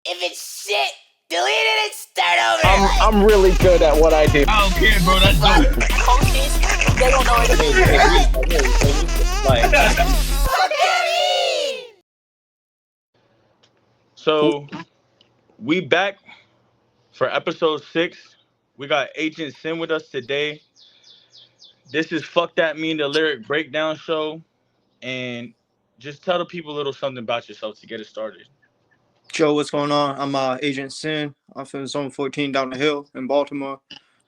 If it's shit, delete it and start over. I'm really good at what I do. I don't care, bro. That's dope. Coaches, they don't know anything. Like, Look at me. So we back for episode 6. We got Agent Sin with us today. This is Fuck That Mean, the lyric breakdown show. And just tell the people a little something about yourself to get it started. Joe, what's going on? I'm Agent Sin. I'm from Zone 14 down the hill in Baltimore.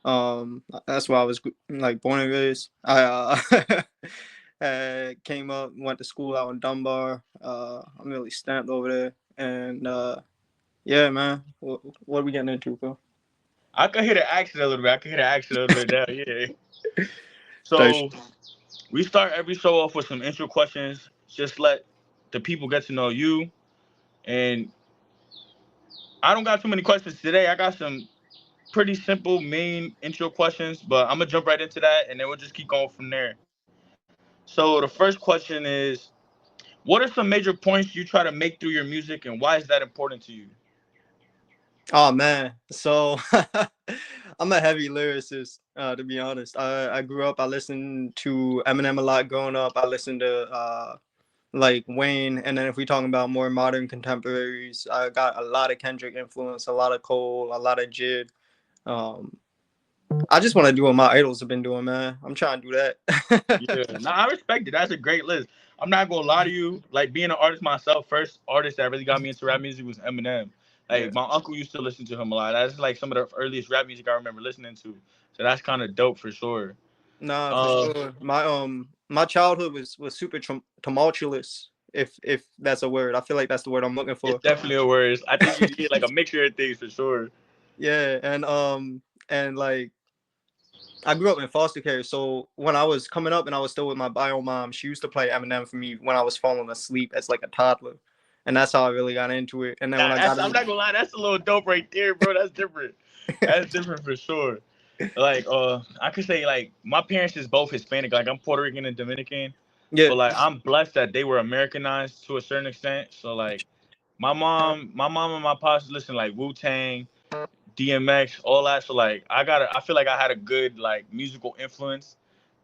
That's where I was like born and raised. I came up, went to school out in Dunbar. I'm really stamped over there. And yeah, man, what are we getting into, bro? I can hear the accent a little bit. Now, yeah. So we start every show off with some intro questions. Just let the people get to know you. And I don't got too many questions today. I got some pretty simple main intro questions, but I'm gonna jump right into that, and then we'll just keep going from there. So the first question is, what are some major points you try to make through your music, and why is that important to you? Oh man, so I'm a heavy lyricist, to be honest. I grew up, I listened to Eminem a lot growing up. I listened to like Wayne, and then if we talking about more modern contemporaries, I got a lot of Kendrick influence, a lot of Cole, a lot of Jid. I just want to do what my idols have been doing, man. I'm trying to do that. Yeah, nah, I respect it. That's a great list. I'm not gonna lie to you. Like being an artist myself, first artist that really got me into rap music was Eminem. Like Yeah. my uncle used to listen to him a lot. That's like some of the earliest rap music I remember listening to. So that's kind of dope for sure. Nah, for sure. My childhood was super tumultuous, if that's a word. I feel like that's the word I'm looking for. It's definitely a word. I think you get like a mixture of things for sure. Yeah, and like I grew up in foster care, so when I was coming up and I was still with my bio mom, she used to play Eminem for me when I was falling asleep as like a toddler, and that's how I really got into it. And then when I got I'm not gonna lie, that's a little dope right there, bro. That's different. That's different for sure. Like, I could say like my parents is both Hispanic. Like I'm Puerto Rican and Dominican, yeah, but like I'm blessed that they were Americanized to a certain extent. So like my mom and my pops listen like Wu-Tang, DMX, all that. So like I feel like I had a good like musical influence,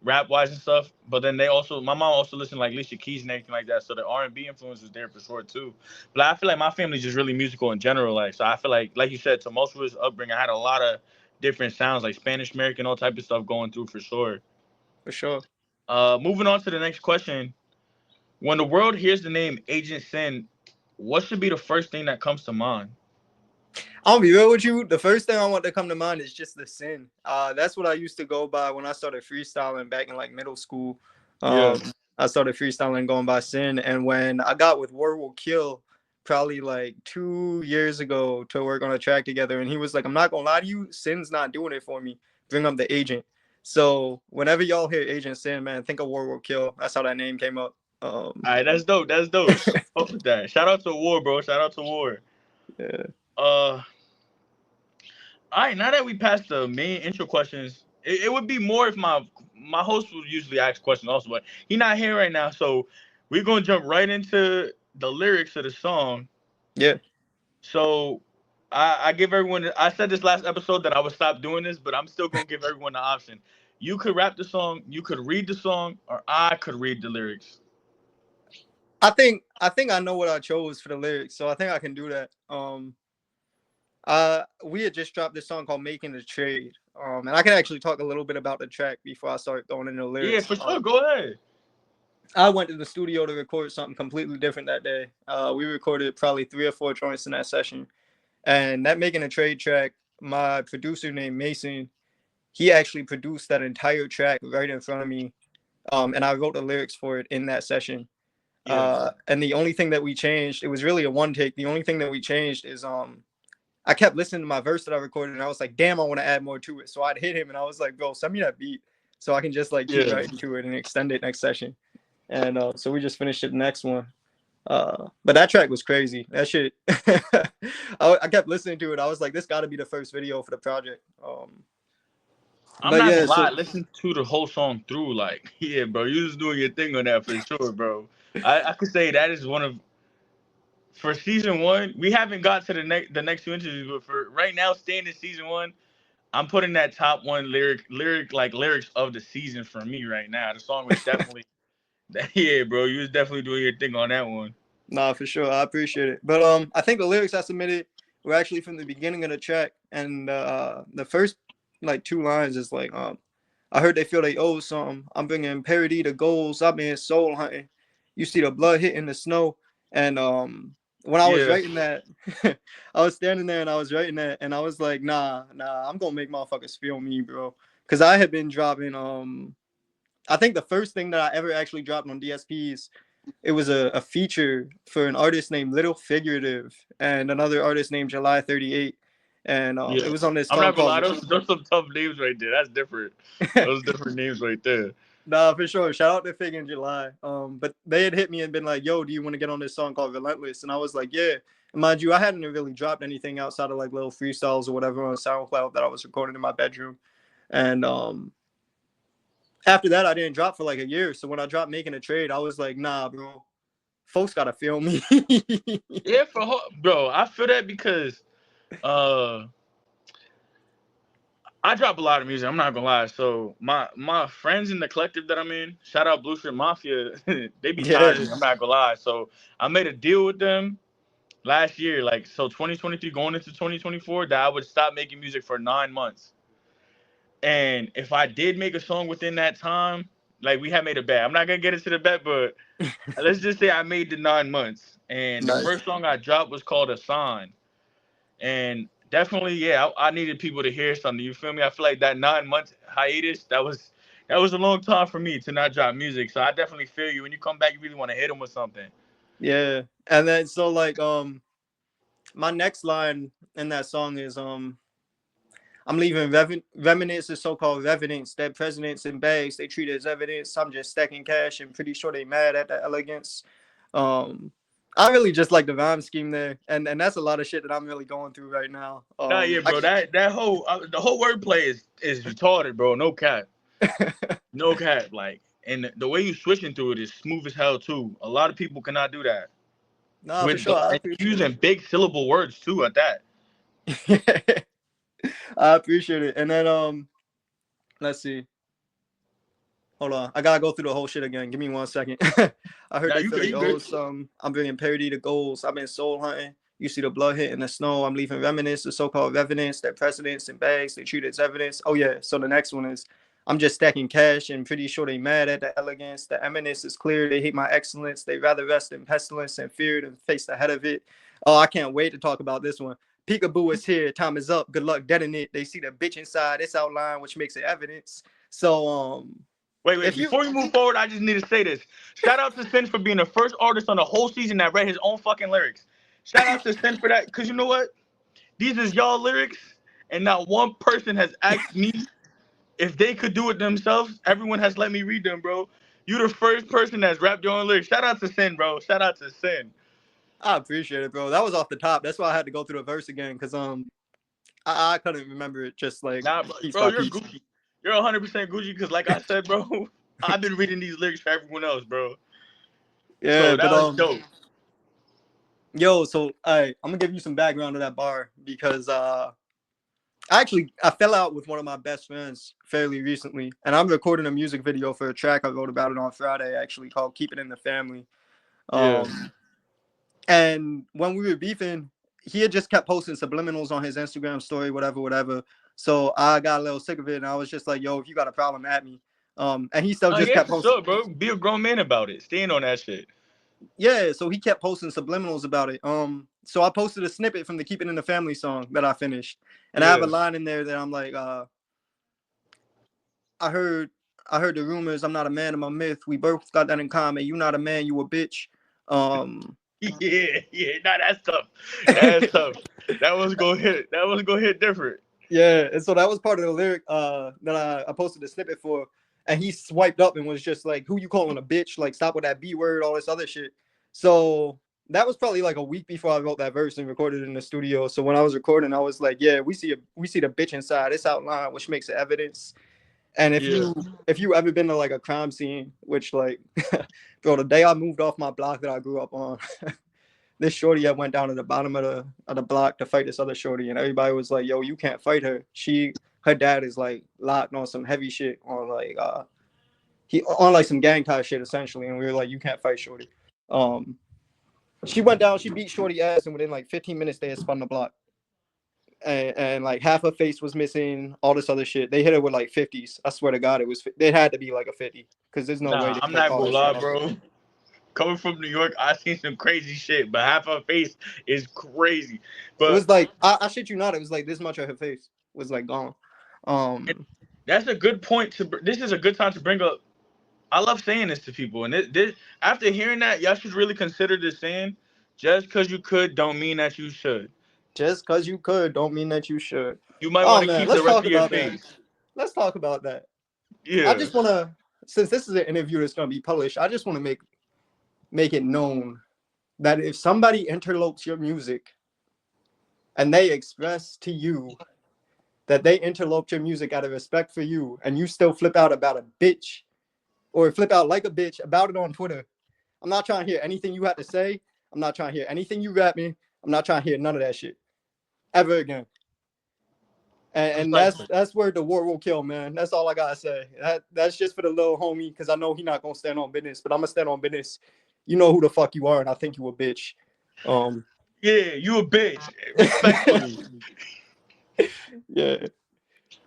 rap wise and stuff. But then my mom also listened like Alicia Keys and everything like that. So the R&B influence was there for sure too. But I feel like my family's just really musical in general. Like so I feel like you said, tumultuous upbringing. I had a lot of different sounds like Spanish American, all type of stuff going through for sure. for sure. Moving on to the next question. When the world hears the name Agent Sin, what should be the first thing that comes to mind? I'll be real with you. The first thing I want to come to mind is just the sin. That's what I used to go by when I started freestyling back in like middle school. Yeah. I started freestyling going by sin, and when I got with War Will Kill, probably like 2 years ago to work on a track together, and he was like, "I'm not gonna lie to you, Sin's not doing it for me. Bring up the agent." So whenever y'all hear Agent Sin, man, think of War Will Kill. That's how that name came up. All right, that's dope. That's dope. Fuck with that. Shout out to War, bro. Shout out to War. Yeah. All right. Now that we passed the main intro questions, it would be more if my host would usually ask questions also, but he not here right now, so we're gonna jump right into the lyrics of the song. Yeah. So I give everyone. I said this last episode that I would stop doing this, but I'm still gonna give everyone the option. You could rap the song, you could read the song, or I could read the lyrics. I think I know what I chose for the lyrics, so I think I can do that. We had just dropped this song called "Making a Trade," and I can actually talk a little bit about the track before I start going into the lyrics. Yeah, for sure. Go ahead. I went to the studio to record something completely different that day. We recorded probably 3 or 4 joints in that session, and that "Making a Trade" track, my producer named Mason, he actually produced that entire track right in front of me, and I wrote the lyrics for it in that session. Yeah. And the only thing that we changed, it was really a one take. The only thing that we changed is I kept listening to my verse that I recorded, and I was like, damn, I want to add more to it. So I'd hit him, and I was like, bro, send me that beat so I can just like keep writing to it and extend it next session. And so we just finished it the next one. But that track was crazy. That shit, I kept listening to it. I was like, this got to be the first video for the project. I'm not gonna lie. Listen to the whole song through. Like, yeah, bro, you was doing your thing on that for sure, bro. I could say that is one of, for season 1, we haven't got to the next 2 interviews, but for right now, staying in season 1, I'm putting that top 1 lyrics of the season for me right now. The song was definitely, yeah, bro, you was definitely doing your thing on that one. Nah, for sure, I appreciate it. But I think the lyrics I submitted were actually from the beginning of the track, and the first like 2 lines is like I heard they feel they owe something. I'm bringing parody to goals. I've been soul hunting. You see the blood hitting the snow. And when I was Yeah, writing that, I was standing there and I was writing that, and I was like, nah, I'm gonna make motherfuckers feel me, bro. Cause I had been dropping I think the first thing that I ever actually dropped on DSPs, it was a feature for an artist named Little Figurative and another artist named July 38. And yeah. it was on this I'm song not gonna lie, called those some tough names right there. That's different. Those different names right there. Nah, for sure. Shout out to Fig in July. But they had hit me and been like, "Yo, do you want to get on this song called Relentless?" And I was like, "Yeah." And mind you, I hadn't really dropped anything outside of like little freestyles or whatever on SoundCloud that I was recording in my bedroom. And after that, I didn't drop for like a year. So when I dropped Making a Trade, I was like, "Nah, bro, folks gotta feel me." Yeah, bro, I feel that because uh I drop a lot of music. I'm not gonna lie. So my friends in the collective that I'm in, shout out Blue Strip Mafia, they be Yeah, tired of me. I'm not gonna lie. So I made a deal with them last year, like so 2023 going into 2024, that I would stop making music for 9 months. And if I did make a song within that time, like we had made a bet. I'm not gonna get into the bet, but let's just say I made the 9 months. And the nice. first song I dropped was called A Sign. And definitely, yeah, I needed people to hear something. You feel me? I feel like that 9 month hiatus, that was a long time for me to not drop music. So I definitely feel you. When you come back, you really want to hit them with something. Yeah, and then so like my next line in that song is I'm leaving remnants of so-called evidence that presidents in bags they treat as evidence. I'm just stacking cash and pretty sure they mad at the elegance. Um, I really just like the rhyme scheme there, and that's a lot of shit that I'm really going through right now. Nah, yeah, bro. That whole the whole wordplay is retarded, bro. No cap, no cap. Like, and the way you switching through it is smooth as hell too. A lot of people cannot do that. Nah, for sure, I And appreciate using big syllable words too at that. it. I appreciate it, and then let's see. Hold on, I gotta go through the whole shit again. Give me 1 second. I heard Nah, they you feel good, they you owe good. some. I'm bringing parody to goals. I've been soul hunting. You see the blood hitting the snow. I'm leaving remnants of so-called evidence that presidents and bags they treat as evidence. Oh yeah. So the next one is I'm just stacking cash and pretty sure they mad at the elegance. The eminence is clear. They hate my excellence. They rather rest in pestilence and fear than face the head of it. Oh, I can't wait to talk about this one. Peekaboo is here. Time is up. Good luck deading it. They see the bitch inside. It's outlined, which makes it evidence. So Wait. if you Before we move forward, I just need to say this. Shout out to Sin for being the first artist on the whole season that read his own fucking lyrics. Shout out to Sin for that, because you know what? These is y'all lyrics, and not one person has asked me if they could do it themselves. Everyone has let me read them, bro. You the first person that's rapped your own lyrics. Shout out to Sin, bro. Shout out to Sin. I appreciate it, bro. That was off the top. That's why I had to go through the verse again because I couldn't remember it just like Nah, piece bro, by you're piece. Gucci. You're 100% Gucci, because like I said, bro, I've been reading these lyrics for everyone else, bro. Yeah, So but that was dope. yo, so I'm gonna give you some background to that bar because I fell out with one of my best friends fairly recently, and I'm recording a music video for a track I wrote about it on Friday actually called "Keep It in the Family." Yeah. And when we were beefing, he had just kept posting subliminals on his Instagram story, whatever. So I got a little sick of it, and I was just like, "Yo, if you got a problem, at me." And he still Oh just yeah, kept for posting. sure, bro. Be a grown man about it. Stand on that shit. Yeah, so he kept posting subliminals about it. So I posted a snippet from the "Keep It in the Family" song that I finished, and I have a Yeah. line in there that I'm like, I heard the rumors. I'm not a man of my myth. We both got that in common. You not a man, you a bitch. Yeah. Nah, that's tough. That's tough. That was gonna hit. That was gonna hit different. Yeah, and so that was part of the lyric that I posted a snippet for, and he swiped up and was just like, "Who you calling a bitch? Like, stop with that B word, all this other shit." So that was probably like a week before I wrote that verse and recorded it in the studio. So when I was recording, I was like, "Yeah, we see the bitch inside. It's outlined, which makes it evidence." And Yeah. if you ever been to like a crime scene, which like, bro, the day I moved off my block that I grew up on, this shorty that went down to the bottom of the block to fight this other shorty, and everybody was like, "Yo, you can't fight her. Her dad is like locked on some heavy shit, on like he on like some gang type shit essentially." And we were like, "You can't fight shorty." She went down, she beat shorty ass, and within like 15 minutes they had spun the block. And like half her face was missing, all this other shit. They hit her with like 50s. I swear to God, it had to be like a 50 because there's no way Nah, they I'm kept not all gonna that shit lie, off. bro. Coming from New York, I seen some crazy shit, but half her face is crazy. It But was like I shit you not, it was like this much of her face was like gone. that's a good point to. This is a good time to bring up. I love saying this to people, and this after hearing that, y'all should really consider this saying: just because you could, don't mean that you should. Just because you could don't mean that you should. You might Oh want to man, keep the let's rest talk of your about that. face. Let's talk about that. I Yeah. just want to, since this is an interview that's going to be published, I just want to make it known that if somebody interlopes your music and they express to you that they interloped your music out of respect for you, and you still flip out about a bitch or flip out like a bitch about it on Twitter, I'm not trying to hear anything you have to say. I'm not trying to hear anything you rap me. I'm not trying to hear none of that shit ever again. And that's where the war will kill, man. That's all I gotta say. That's just for the little homie, because I know he's not gonna stand on business, but I'm gonna stand on business. You know who the fuck you are, and I think you a bitch. Yeah, you a bitch. Respectfully. Yeah.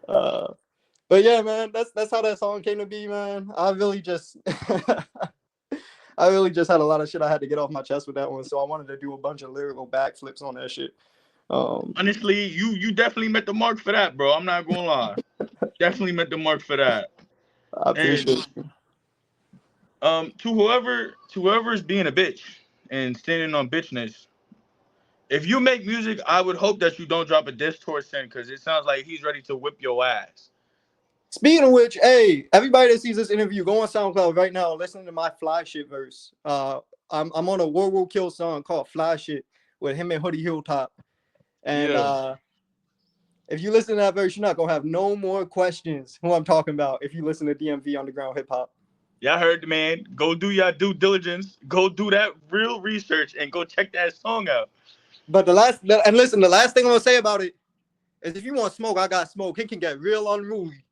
But yeah, man, that's how that song came to be, man. I really just I really just had a lot of shit I had to get off my chest with that one, so I wanted to do a bunch of lyrical backflips on that shit. Honestly, you definitely met the mark for that, bro. I'm not gonna lie. Definitely met the mark for that. I And appreciate you. to whoever's being a bitch and standing on bitchness, if you make music, I would hope that you don't drop a diss towards him, because it sounds like he's ready to whip your ass. Speaking of which, hey, everybody that sees this interview, go on SoundCloud right now and listen to my Fly Shit verse. I'm on a War Will Kill song called Fly Shit with him and Hoodie Hilltop. And Yeah. if you listen to that verse, you're not gonna have no more questions who I'm talking about if you listen to DMV Underground Hip Hop. Y'all heard the man. Go do your due diligence. Go do that real research and go check that song out. But the last thing I'm gonna say about it is, if you want smoke, I got smoke. It can get real unruly.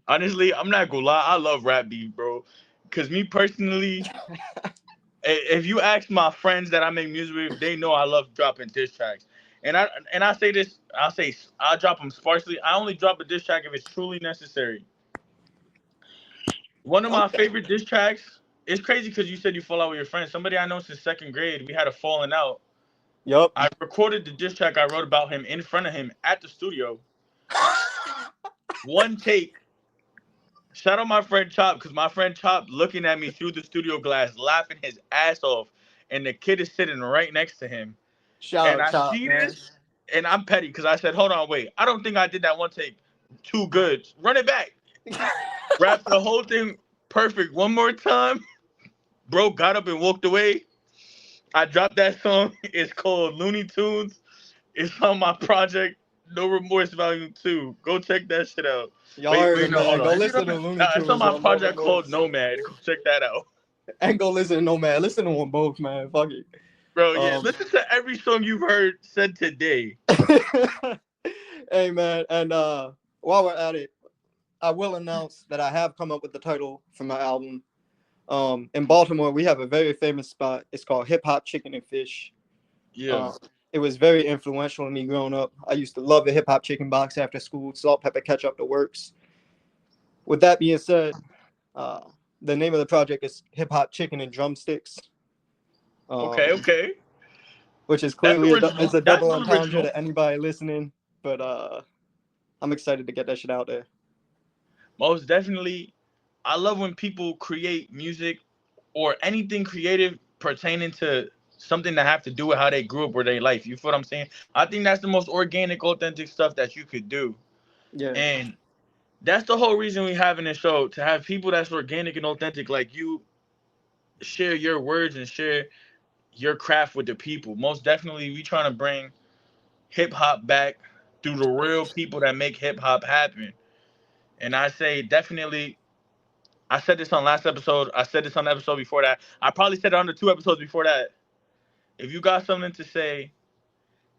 Honestly, I'm not gonna lie. I love rap beef, bro. Cause me personally, if you ask my friends that I make music with, they know I love dropping diss tracks. And I say this, I'll drop them sparsely. I only drop a diss track if it's truly necessary. One of my favorite diss tracks. It's crazy because you said you fall out with your friends. Somebody I know since second grade, we had a falling out. Yup. I recorded the diss track I wrote about him in front of him at the studio. One take. Shout out my friend Chop, because my friend Chop looking at me through the studio glass, laughing his ass off, and the kid is sitting right next to him. Shout And out I Chop, see man. this, and I'm petty because I said, "Hold on, wait. I don't think I did that one take too good. Run it back." Rap the whole thing perfect one more time. Bro got up and walked away. I dropped that song. It's called Looney Tunes. It's on my project, No Remorse Volume 2. Go check that shit out. Y'all heard him, No, man. hold Go on. listen to Looney Tunes. It's on my No project called Remorse. Nomad. Go check that out. And go listen to Nomad. Listen to them both, man. Fuck it. Bro, yeah, listen to every song you've heard said today. Hey, man. And while we're at it, I will announce that I have come up with the title for my album. In Baltimore, we have a very famous spot. It's called Hip Hop Chicken and Fish. Yeah. It was very influential in me growing up. I used to love the hip hop chicken box after school, salt, pepper, ketchup, the works. With that being said, the name of the project is Hip Hop Chicken and Drumsticks. Okay. Which is clearly it's a double That's entendre original. to anybody listening. But I'm excited to get that shit out there. Most definitely. I love when people create music or anything creative pertaining to something that have to do with how they grew up or their life. You feel what I'm saying? I think that's the most organic, authentic stuff that you could do. Yeah. And that's the whole reason we having this show, to have people that's organic and authentic like you share your words and share your craft with the people. Most definitely, we trying to bring hip hop back through the real people that make hip hop happen. And I say definitely I said this on last episode. I said this on the episode before that. I probably said it on the 2 episodes before that. If you got something to say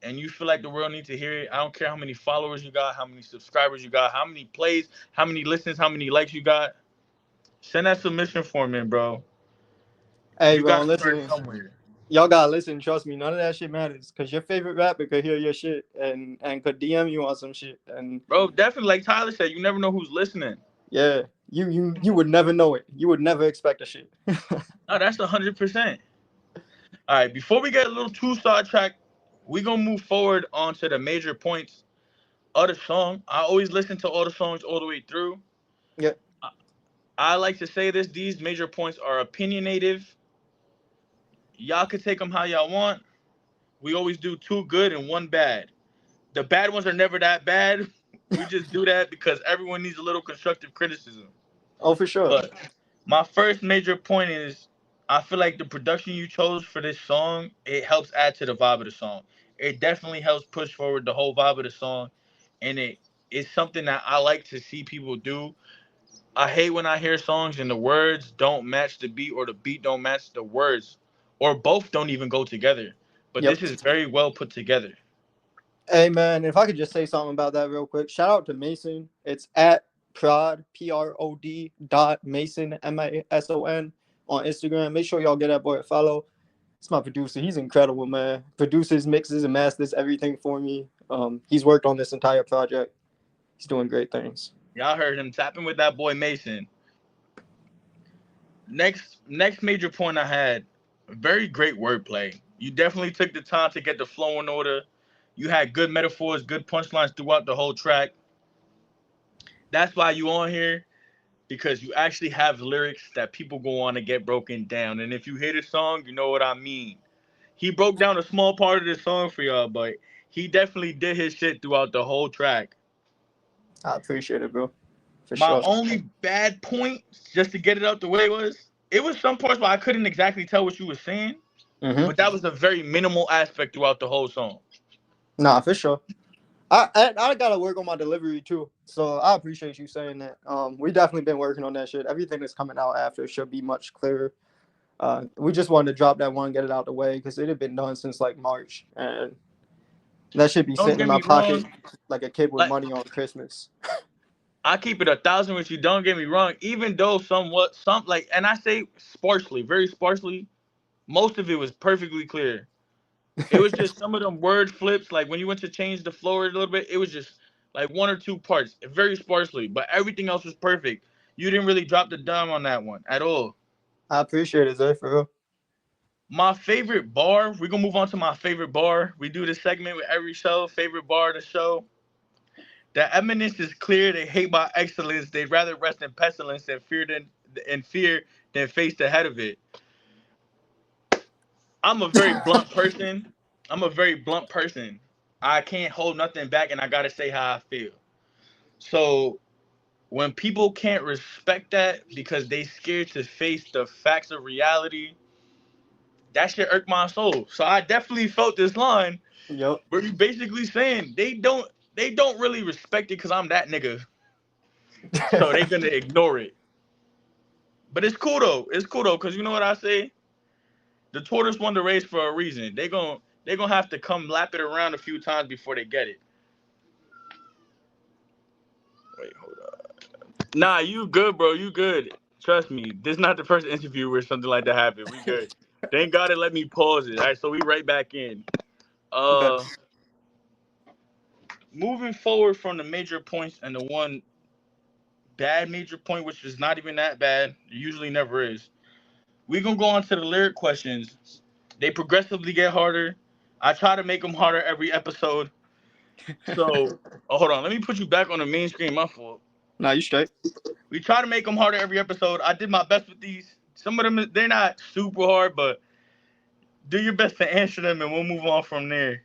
and you feel like the world needs to hear it, I don't care how many followers you got, how many subscribers you got, how many plays, how many listens, how many likes you got. Send that submission form in, bro. Hey, You bro, got to start listen. somewhere. Y'all gotta listen. Trust me, none of that shit matters. Cause your favorite rapper could hear your shit and could DM you on some shit. And Bro, definitely, like Tyler said, you never know who's listening. yeah, you would never know it. You would never expect a shit. No, that's 100%. All right, before we get a little too sidetracked, we're going to move forward onto the major points of the song. I always listen to all the songs all the way through. Yeah. I like to say this. These major points are opinionative. Y'all can take them how y'all want. We always do 2 good and 1 bad. The bad ones are never that bad. We just do that because everyone needs a little constructive criticism. Oh, for sure. But my first major point is I feel like the production you chose for this song, it helps add to the vibe of the song. It definitely helps push forward the whole vibe of the song. And it's something that I like to see people do. I hate when I hear songs and the words don't match the beat or the beat don't match the words or both don't even go together. But Yep. this is very well put together. Hey man, if I could just say something about that real quick. Shout out to Mason. It's at prod PROD Mason MASON on Instagram. Make sure y'all get that boy a follow. It's my producer. He's incredible, man. Produces, mixes, and masters everything for me. He's worked on this entire project. He's doing great things. Y'all heard him tapping with that boy Mason. Next major point I had, very great wordplay. You definitely took the time to get the flow in order. You had good metaphors, good punchlines throughout the whole track. That's why you on here, because you actually have lyrics that people go on to get broken down. And if you hear the song, you know what I mean. He broke down a small part of the song for y'all, but he definitely did his shit throughout the whole track. I appreciate it, bro. For My sure. only bad point, just to get it out the way, it was some parts where I couldn't exactly tell what you were saying, but that was a very minimal aspect throughout the whole song. Nah, for sure. I gotta work on my delivery too. So I appreciate you saying that. We definitely been working on that shit. Everything that's coming out after should be much clearer. We just wanted to drop that one, get it out the way, because it had been done since like March, and that should be Don't sitting get in my me pocket wrong. like a kid with Like, money on Christmas. I keep it 1,000 with you. Don't get me wrong. Even though and I say sparsely, very sparsely, most of it was perfectly clear. It was just some of them word flips. Like when you went to change the flow a little bit, it was just like 1 or 2 parts, very sparsely. But everything else was perfect. You didn't really drop the dime on that one at all. I appreciate it, Zay, for real. My favorite bar. We're gonna move on to my favorite bar. We do this segment with every show. Favorite bar of the show. The eminence is clear. They hate my excellence. They'd rather rest in pestilence than fear than face the head of it. I'm a very blunt person. I can't hold nothing back, and I gotta say how I feel. So when people can't respect that because they scared to face the facts of reality, that shit irk my soul. So I definitely felt this line Yep. where you basically saying they don't really respect it because I'm that nigga. So they gonna ignore it. But it's cool though. Because you know what I say? The tortoise won the race for a reason. They gonna have to come lap it around a few times before they get it. Wait, hold on. Nah, you good, bro. You good. Trust me. This is not the first interview where something like that happened. We good. Thank God it let me pause it. All right, so we right back in. Moving forward from the major points and the one bad major point, which is not even that bad. It usually never is. We gonna go on to the lyric questions. They progressively get harder. I try to make them harder every episode. So, hold on. Let me put you back on the main screen. My fault. Nah, you straight. We try to make them harder every episode. I did my best with these. Some of them, they're not super hard, but do your best to answer them, and we'll move on from there.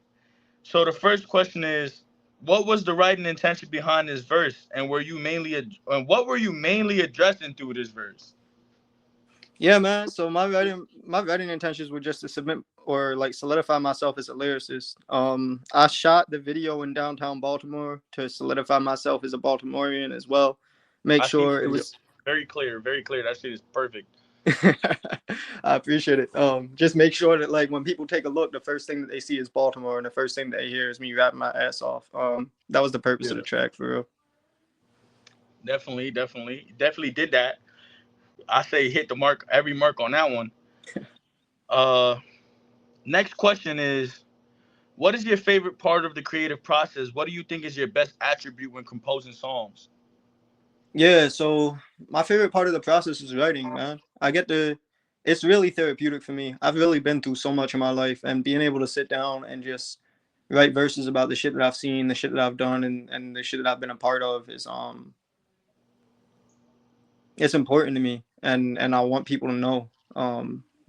So the first question is, what was the writing intention behind this verse, and what were you mainly addressing through this verse? Yeah, man. So my writing intentions were just to submit or like solidify myself as a lyricist. I shot the video in downtown Baltimore to solidify myself as a Baltimorean as well. Make I see the sure it video. was Very clear, very clear. That shit is perfect. I appreciate it. Just make sure that like when people take a look, the first thing that they see is Baltimore, and the first thing they hear is me rapping my ass off. That was the purpose of the track for real. Definitely did that. I say hit the mark, every mark on that one. Next question is, what is your favorite part of the creative process? What do you think is your best attribute when composing songs? Yeah, so my favorite part of the process is writing, man. It's really therapeutic for me. I've really been through so much in my life, and being able to sit down and just write verses about the shit that I've seen, the shit that I've done, and the shit that I've been a part of is it's important to me, and I want people to know.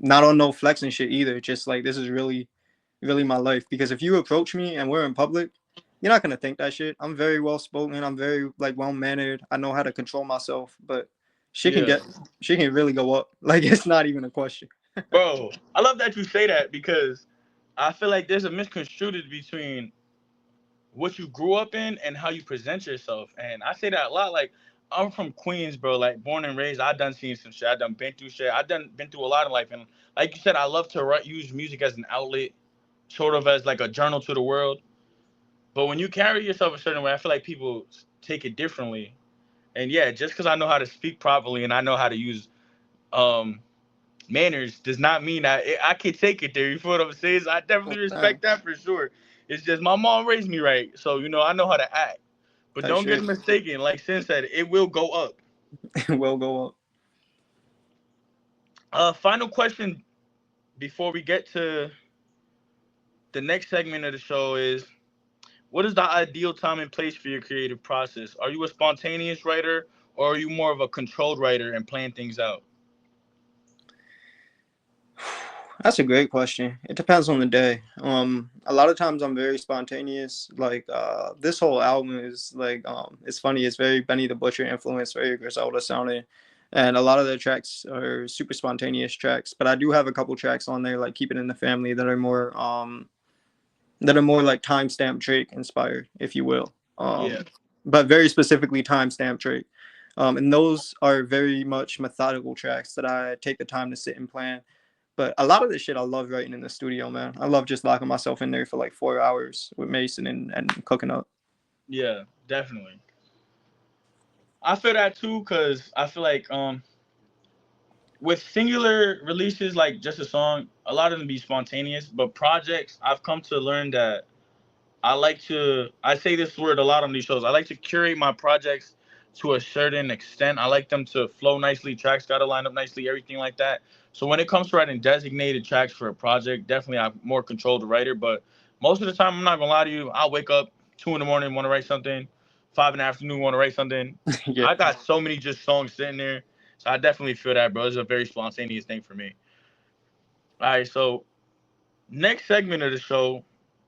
Not on no flexing shit either. Just like this is really, really my life. Because if you approach me and we're in public, you're not gonna think that shit. I'm very well spoken. I'm very like well mannered. I know how to control myself, but shit can Yeah. get shit can really go up. Like it's not even a question. Bro, I love that you say that because I feel like there's a misconstrued between what you grew up in and how you present yourself. And I say that a lot. Like, I'm from Queens, bro. Like, born and raised. I done seen some shit. I done been through shit. I done been through a lot in life. And like you said, I love to use music as an outlet, sort of as like a journal to the world. But when you carry yourself a certain way, I feel like people take it differently. And yeah, just because I know how to speak properly and I know how to use um manners does not mean I can take it there. You feel what I'm saying? So I definitely respect that for sure. It's just my mom raised me right, so I know how to act. But That don't get shit mistaken. Like Sin said, it will go up. will go up. Final question before we get to the next segment of the show is: what is the ideal time and place for your creative process? Are you a spontaneous writer, or are you more of a controlled writer and plan things out? That's a great question. It depends on the day. A lot of times I'm very spontaneous. Like this whole album is like it's funny. It's very Benny the Butcher influenced, very Griselda sounding, and a lot of the tracks are super spontaneous tracks. But I do have a couple tracks on there like Keep It in the Family that are more like timestamp Drake inspired, if you will. Yeah, But very specifically timestamp Drake. And those are very much methodical tracks that I take the time to sit and plan. But a lot of this shit I love writing in the studio, man. I love just locking myself in there for like 4 hours with Mason and cooking up. yeah, definitely. I feel that too, cause I feel like with singular releases like just a song, a lot of them be spontaneous. But projects, I've come to learn that I say this word a lot on these shows. I like to curate my projects to a certain extent. I like them to flow nicely, tracks got to line up nicely, everything like that. So when it comes to writing designated tracks for a project, definitely I'm more control the writer. But most of the time, I'm not gonna lie to you, I'll wake up 2 in the morning, want to write something, 5 in the afternoon, want to write something. Yeah. I got so many just songs sitting there, so I definitely feel that, bro. It's a very spontaneous thing for me. All right, so next segment of the show,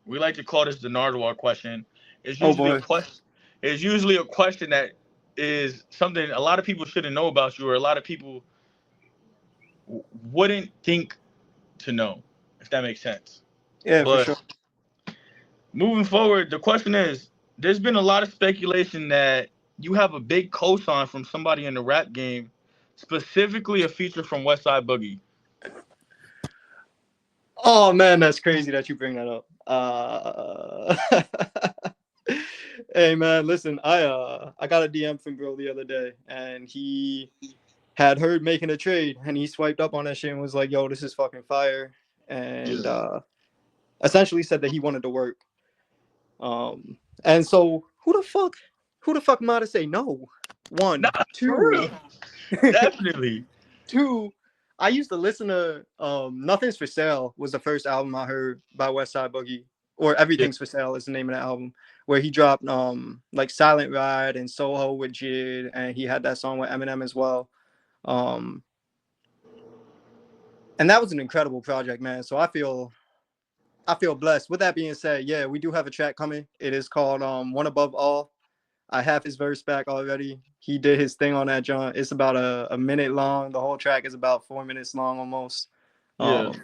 we like to call this the Nardwuar question. It's Oh usually a boy. question. It's usually a question that is something a lot of people shouldn't know about you, or a lot of people wouldn't think to know, if that makes sense. Yeah, for But sure. moving forward, the question is: there's been a lot of speculation that you have a big cosign from somebody in the rap game, specifically a feature from Westside Boogie. Oh man, that's crazy that you bring that up. Hey man, listen, I got a DM from bro the other day, and he had heard Making a Trade, and he swiped up on that shit and was like, "Yo, this is fucking fire," and Yeah. essentially said that he wanted to work. And so who the fuck am I to say no? Nah, One, for two, real. Definitely. two. I used to listen to Nothing's for Sale was the first album I heard by Westside Boogie, or Yeah. Everything's for Sale is the name of the album, where he dropped like Silent Ride and Soho with Jid, and he had that song with Eminem as well. Um, and that was an incredible project, man. So I feel blessed. With that being said, yeah, we do have a track coming. It is called One Above All. I have his verse back already. He did his thing on that joint. It's about a minute long. The whole track is about 4 minutes long almost. Yeah. Um,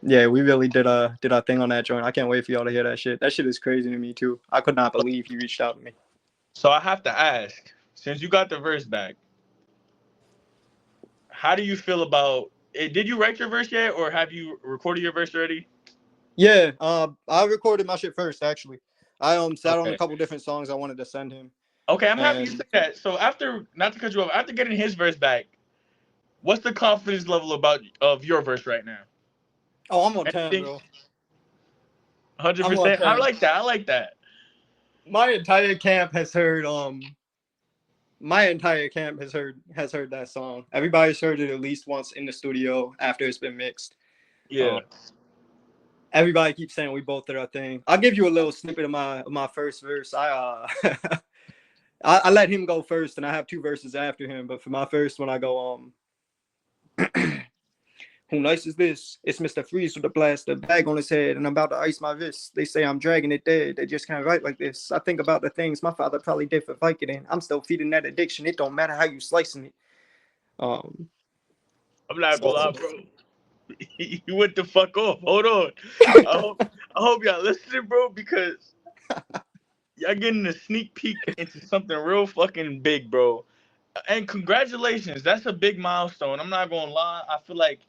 yeah, we really did our thing on that joint. I can't wait for y'all to hear that shit. That shit is crazy to me too. I could not believe he reached out to me. So I have to ask, since you got the verse back, how do you feel about it? Did you write your verse yet, or have you recorded your verse already? Yeah, I recorded my shit first, actually. I sat on a Okay. couple different songs I wanted to send him. Okay, I'm happy you And said that. So after, not to cut you off, after getting his verse back, what's the confidence level of your verse right now? I'm on 10, Anything? bro. 100%. I like that. I like that. My entire camp has heard that song. Everybody's heard it at least once in the studio after it's been mixed. Yeah. Everybody keeps saying we both did our thing. I'll give you a little snippet of my first verse. I let him go first, and I have 2 verses after him. But for my first one, I go who nice is this? It's Mr. Freeze with a blaster bag on his head, and I'm about to ice my wrist. They say I'm dragging it dead. They just can't write like this. I think about the things my father probably did for Vicodin. I'm still feeding that addiction. It don't matter how you slicing it. I'm not gonna lie, bro. You went the fuck off. Hold on. I hope y'all listening, bro, because y'all getting a sneak peek into something real fucking big, bro. And congratulations. That's a big milestone. I'm not gonna lie. I feel like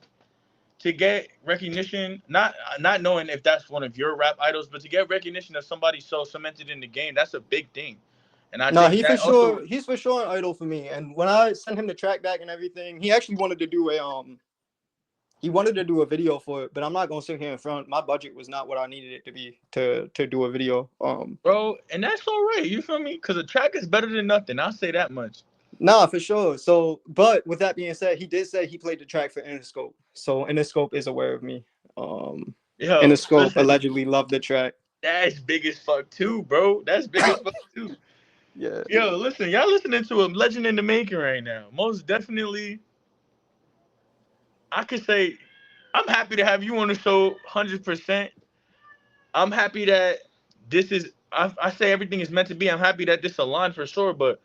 to get recognition, not knowing if that's one of your rap idols, but to get recognition of somebody so cemented in the game, that's a big thing. And I think that he's for sure an idol for me. And when I sent him the track back and everything, he actually wanted to do a video for it, but I'm not gonna sit here in front. My budget was not what I needed it to be to do a video. Bro, and that's all right. You feel me? Because a track is better than nothing. I'll say that much. Nah, for sure. So, but with that being said, he did say he played the track for Interscope. So Interscope is aware of me. Interscope allegedly loved the track. That's big as fuck too, bro. That's big as fuck too. Yeah. Yo, listen, y'all listening to a legend in the making right now. Most definitely, I could say I'm happy to have you on the show 100%. I'm happy that this is, I say everything is meant to be. I'm happy that this aligned for sure, but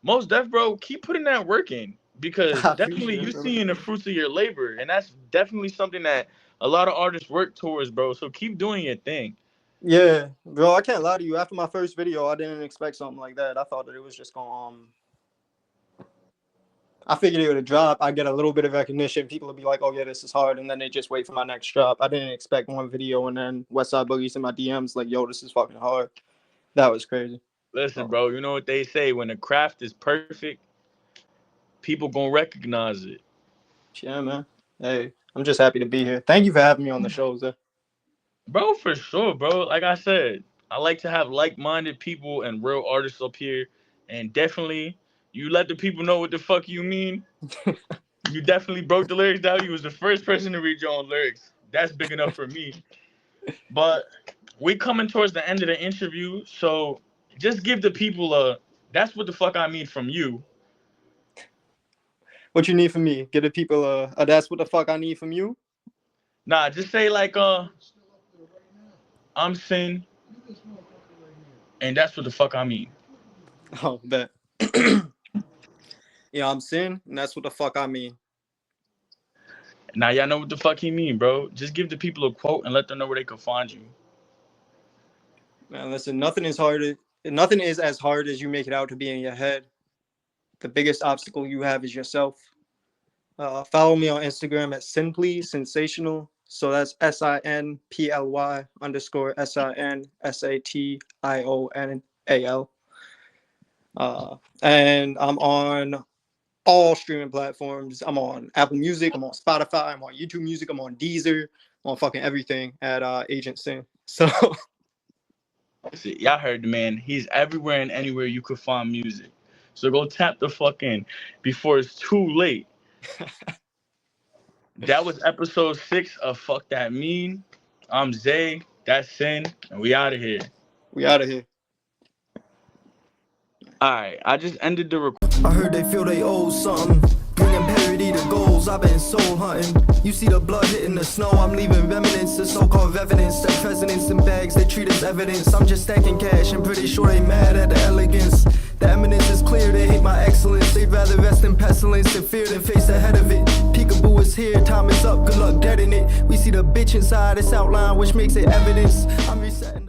most def, bro, keep putting that work in because definitely you're seeing the fruits of your labor, and that's definitely something that a lot of artists work towards, bro. So keep doing your thing. Yeah, bro, I can't lie to you. After my first video, I didn't expect something like that. I thought that it was just going I figured it would drop. I get a little bit of recognition. People would be like, "Oh yeah, this is hard," and then they just wait for my next drop. I didn't expect one video, and then Westside Boogie's in my DMs like, "Yo, this is fucking hard." That was crazy. Listen, bro, you know what they say: when the craft is perfect, people gonna recognize it. Yeah, man. Hey, I'm just happy to be here. Thank you for having me on the show, Zay. Bro, for sure, bro. Like I said, I like to have like-minded people and real artists up here, and definitely. You let the people know what the fuck you mean. You definitely broke the lyrics down. You was the first person to read your own lyrics. That's big enough for me. But we coming towards the end of the interview, so just give the people that's what the fuck I mean from you. What you need from me? Give the people a that's what the fuck I need from you? Nah, just say like I'm Sin, and that's what the fuck I mean. Oh, bet. Yeah, I'm Sin, and that's what the fuck I mean. Now y'all know what the fuck he mean, bro. Just give the people a quote and let them know where they can find you. Man, listen, nothing is as hard as you make it out to be in your head. The biggest obstacle you have is yourself. Follow me on Instagram at Simply Sensational. So that's SINPLY_SINSATIONAL. And I'm on all streaming platforms. I'm on Apple Music, I'm on Spotify, I'm on YouTube Music, I'm on Deezer, I'm on fucking everything at Agent Sin. So see, y'all heard the man. He's everywhere and anywhere you could find music. So go tap the fuck in before it's too late. That was episode 6 of Fuck That Mean. I'm Zay, that's Sin, and we out of here. We out of here. Alright, I just ended the recording. I heard they feel they owe something. Bringing parody to goals, I've been soul hunting. You see the blood hitting the snow, I'm leaving remnants of so-called evidence. That presidents in bags, they treat as evidence. I'm just stacking cash, I'm pretty sure they mad at the elegance. The eminence is clear, they hate my excellence. They'd rather rest in pestilence and fear than face ahead of it. Peekaboo is here, time is up, good luck dead in it. We see the bitch inside, it's outline, which makes it evidence. I'm resetting.